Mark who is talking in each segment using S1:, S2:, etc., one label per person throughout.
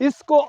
S1: اس کو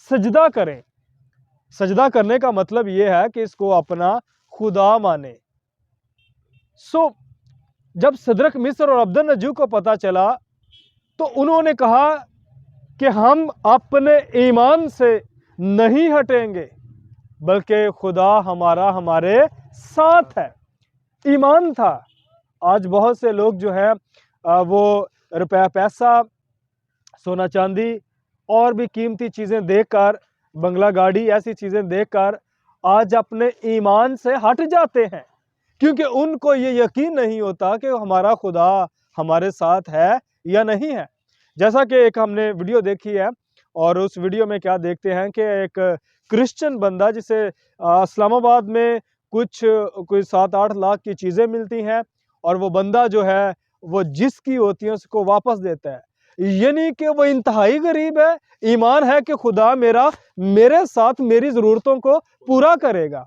S1: سجدہ کریں. سجدہ کرنے کا مطلب یہ ہے کہ اس کو اپنا خدا مانے. سو جب صدرک مصر اور عبدالنجو کو پتا چلا تو انہوں نے کہا کہ ہم اپنے ایمان سے نہیں ہٹیں گے بلکہ خدا ہمارے ساتھ ہے. ایمان تھا. آج بہت سے لوگ جو ہیں وہ روپیہ پیسہ، سونا چاندی اور بھی قیمتی چیزیں دیکھ کر، بنگلہ گاڑی ایسی چیزیں دیکھ کر آج اپنے ایمان سے ہٹ جاتے ہیں، کیونکہ ان کو یہ یقین نہیں ہوتا کہ ہمارا خدا ہمارے ساتھ ہے یا نہیں ہے. جیسا کہ ایک ہم نے ویڈیو دیکھی ہے، اور اس ویڈیو میں کیا دیکھتے ہیں کہ ایک کرسچن بندہ جسے اسلام آباد میں کوئی 7-8 لاکھ کی چیزیں ملتی ہیں، اور وہ بندہ جو ہے وہ جس کی ہوتی ہیں اس کو واپس دیتا ہے. یعنی کہ وہ انتہائی غریب ہے، ایمان ہے کہ خدا میرے ساتھ میری ضرورتوں کو پورا کرے گا.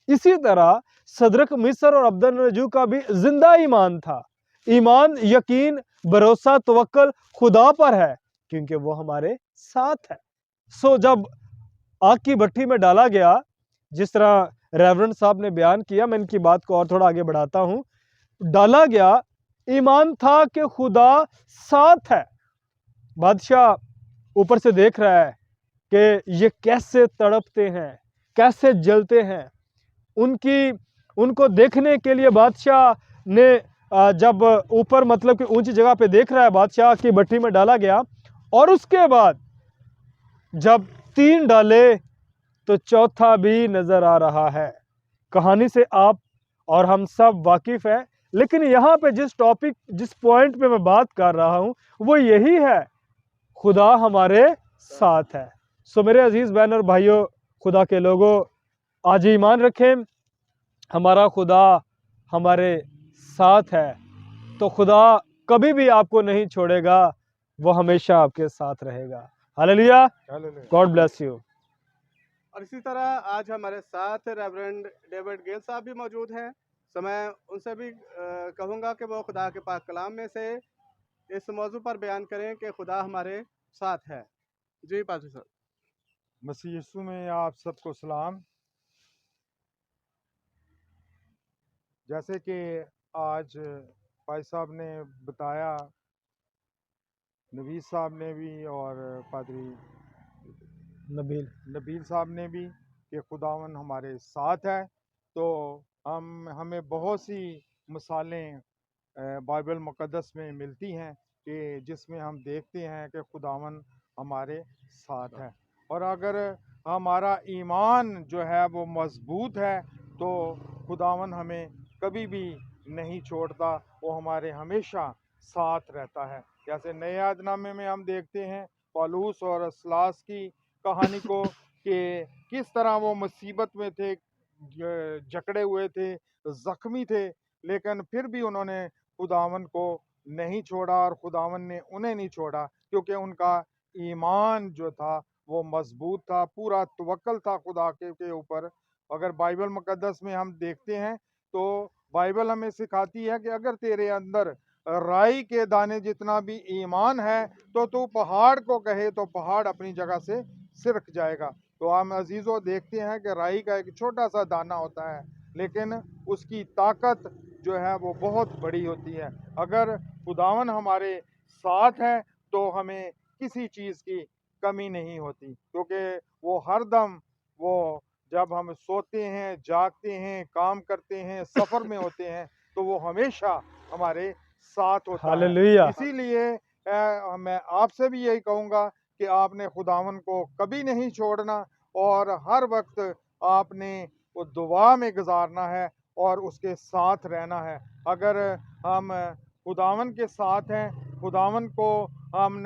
S1: اسی طرح صدرک مصر اور عبدالنجو کا بھی زندہ ایمان تھا. ایمان، یقین، بھروسہ، توکل خدا پر ہے کیونکہ وہ ہمارے ساتھ ہے. سو جب آگ کی بھٹی میں ڈالا گیا، جس طرح ریورنڈ صاحب نے بیان کیا، میں ان کی بات کو اور تھوڑا آگے بڑھاتا ہوں. ڈالا گیا، ایمان تھا کہ خدا ساتھ ہے. بادشاہ اوپر سے دیکھ رہا ہے کہ یہ کیسے تڑپتے ہیں، کیسے جلتے ہیں. ان کو دیکھنے کے لیے بادشاہ نے جب اوپر مطلب کہ اونچی جگہ پہ دیکھ رہا ہے، بادشاہ کی بھٹی میں ڈالا گیا، اور اس کے بعد جب 3 ڈالے تو چوتھا بھی نظر آ رہا ہے. کہانی سے آپ اور ہم سب واقف ہیں، لیکن یہاں پہ جس پوائنٹ پہ میں بات کر رہا ہوں وہ یہی ہے، خدا ہمارے ساتھ ہے. سو میرے عزیز بہن اور بھائیوں، خدا کے لوگوں، آج ایمان رکھیں، ہمارا خدا ہمارے ساتھ ہے، تو خدا کبھی بھی آپ کو نہیں چھوڑے گا، وہ ہمیشہ آپ کے ساتھ رہے گا. ہاللیلویا. God bless you.
S2: اور اسی طرح آج ہمارے ساتھ ریورنڈ ڈیوڈ گیل صاحب بھی موجود ہیں. تو میں ان سے بھی کہوں گا کہ وہ خدا کے پاک کلام میں سے اس موضوع پر بیان کریں کہ خدا ہمارے ساتھ ہے. جی پادری صاحب.
S3: مسیح یسوع میں آپ سب کو سلام. جیسے کہ آج بھائی صاحب نے بتایا، نوید صاحب نے بھی اور پادری نبیل صاحب نے بھی، کہ خداون ہمارے ساتھ ہے. تو ہمیں بہت سی مثالیں بائبل مقدس میں ملتی ہیں کہ جس میں ہم دیکھتے ہیں کہ خداون ہمارے ساتھ ہے. اور اگر ہمارا ایمان جو ہے وہ مضبوط ہے تو خداون ہمیں کبھی بھی نہیں چھوڑتا، وہ ہمارے ہمیشہ ساتھ رہتا ہے. جیسے نئے عہد نامے میں ہم دیکھتے ہیں پالوس اور سلاس کی کہانی کو، کہ کس طرح وہ مصیبت میں تھے، جکڑے ہوئے تھے، زخمی تھے، لیکن پھر بھی انہوں نے خداون کو نہیں چھوڑا، اور خداون نے انہیں نہیں چھوڑا کیونکہ ان کا ایمان جو تھا وہ مضبوط تھا، پورا توکل تھا خدا کے اوپر. اگر بائبل مقدس میں ہم دیکھتے ہیں تو بائبل ہمیں سکھاتی ہے کہ اگر تیرے اندر رائی کے دانے جتنا بھی ایمان ہے تو پہاڑ کو کہے تو پہاڑ اپنی جگہ سے سرک جائے گا. تو ہم عزیزوں دیکھتے ہیں کہ رائی کا ایک چھوٹا سا دانہ ہوتا ہے، لیکن اس کی طاقت جو ہے وہ بہت بڑی ہوتی ہے. اگر خداون ہمارے ساتھ ہے تو ہمیں کسی چیز کی کمی نہیں ہوتی، کیونکہ وہ ہر دم، وہ جب ہم سوتے ہیں، جاگتے ہیں، کام کرتے ہیں، سفر میں ہوتے ہیں، تو وہ ہمیشہ ہمارے ساتھ ہوتا ہے.
S1: ہاللیلویا.
S3: اسی لیے میں آپ سے بھی یہی کہوں گا کہ آپ نے خداون کو کبھی نہیں چھوڑنا، اور ہر وقت آپ نے وہ دعا میں گزارنا ہے اور اس کے ساتھ رہنا ہے. اگر ہم خداون کے ساتھ ہیں، خداون کو ہم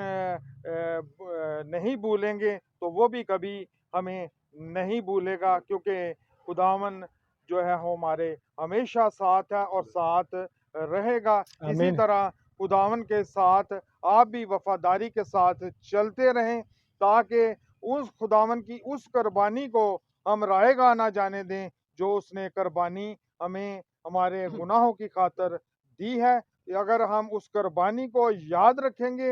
S3: نہیں بھولیں گے تو وہ بھی کبھی ہمیں نہیں بھولے گا، کیونکہ خداون جو ہے وہ ہمارے ہمیشہ ساتھ ہے اور ساتھ رہے گا. اسی
S1: آمین.
S3: طرح خداون کے ساتھ آپ بھی وفاداری کے ساتھ چلتے رہیں، تاکہ اس خداون کی اس قربانی کو ہم رائے گاہ نہ جانے دیں جو اس نے قربانی ہمیں ہمارے گناہوں کی خاطر دی ہے. اگر ہم اس قربانی کو یاد رکھیں گے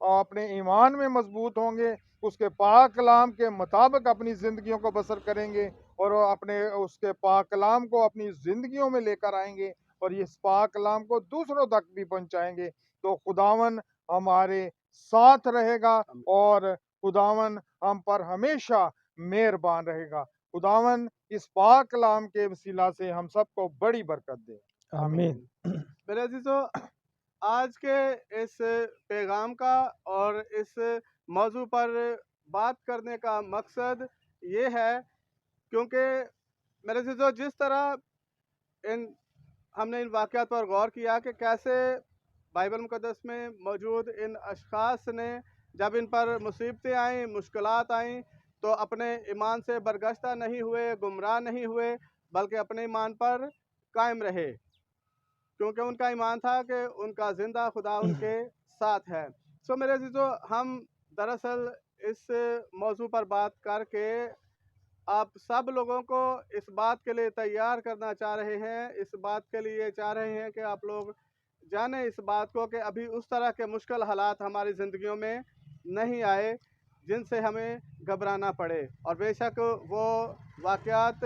S3: اور اپنے ایمان میں مضبوط ہوں گے، اس کے پاک کلام کے مطابق اپنی زندگیوں کو بسر کریں گے اور اپنے اس کے پاک کلام کو اپنی زندگیوں میں لے کر آئیں گے اور اس پاک کلام کو دوسروں تک بھی پہنچائیں گے، تو خداون ہمارے ساتھ رہے گا اور خداون ہم پر ہمیشہ مہربان رہے گا۔ خداون اس پاک کلام کے وسیلہ سے ہم سب کو بڑی برکت دے۔
S1: آمین۔
S2: میرے عزیزو، آج کے اس پیغام کا اور اس موضوع پر بات کرنے کا مقصد یہ ہے، کیونکہ میرے عزیزو جس طرح ہم نے ان واقعات پر غور کیا کہ کیسے بائبل مقدس میں موجود ان اشخاص نے جب ان پر مصیبتیں آئیں، مشکلات آئیں، تو اپنے ایمان سے برگشتہ نہیں ہوئے، گمراہ نہیں ہوئے، بلکہ اپنے ایمان پر قائم رہے، کیونکہ ان کا ایمان تھا کہ ان کا زندہ خدا ان کے ساتھ ہے۔ سو میرے عزیزو، ہم دراصل اس موضوع پر بات کر کے آپ سب لوگوں کو اس بات کے لیے تیار کرنا چاہ رہے ہیں، اس بات کے لیے چاہ رہے ہیں کہ آپ لوگ جانیں اس بات کو کہ ابھی اس طرح کے مشکل حالات ہماری زندگیوں میں نہیں آئے جن سے ہمیں گھبرانا پڑے، اور بے شک وہ واقعات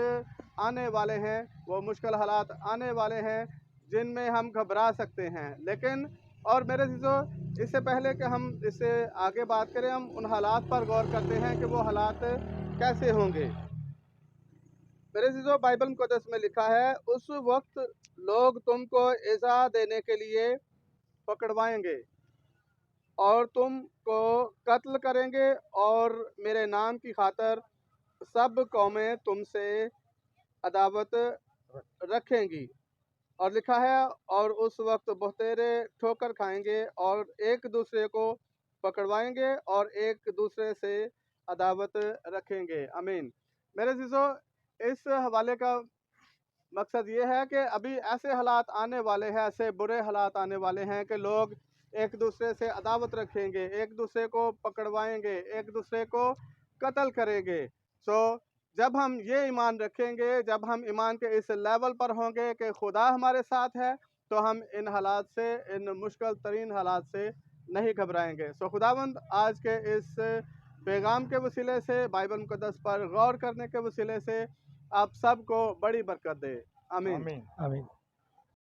S2: آنے والے ہیں، وہ مشکل حالات آنے والے ہیں جن میں ہم گھبرا سکتے ہیں، لیکن اور میرے عزیزو اس سے پہلے کہ ہم اس سے آگے بات کریں، ہم ان حالات پر غور کرتے ہیں کہ وہ حالات کیسے ہوں گے۔ میرے عزیزو، بائبل مقدس میں لکھا ہے، اس وقت لوگ تم کو ایذا دینے کے لیے پکڑوائیں گے اور تم کو قتل کریں گے، اور میرے نام کی خاطر سب قومیں تم سے عداوت رکھیں گی۔ اور لکھا ہے، اور اس وقت بہتیرے ٹھوکر کھائیں گے اور ایک دوسرے کو پکڑوائیں گے اور ایک دوسرے سے عداوت رکھیں گے۔ آمین۔ میرے عزیزو، اس حوالے کا مقصد یہ ہے کہ ابھی ایسے حالات آنے والے ہیں، ایسے برے حالات آنے والے ہیں کہ لوگ ایک دوسرے سے عداوت رکھیں گے، ایک دوسرے کو پکڑوائیں گے، ایک دوسرے کو قتل کریں گے۔ جب ہم یہ ایمان رکھیں گے، جب ہم ایمان کے اس لیول پر ہوں گے کہ خدا ہمارے ساتھ ہے، تو ہم ان حالات سے، ان مشکل ترین حالات سے نہیں گھبرائیں گے۔ خداوند آج کے اس پیغام کے وسیلے سے، بائبل مقدس پر غور کرنے کے وسیلے سے آپ سب کو بڑی برکت دے۔ آمین۔
S3: آمین۔
S1: آمین۔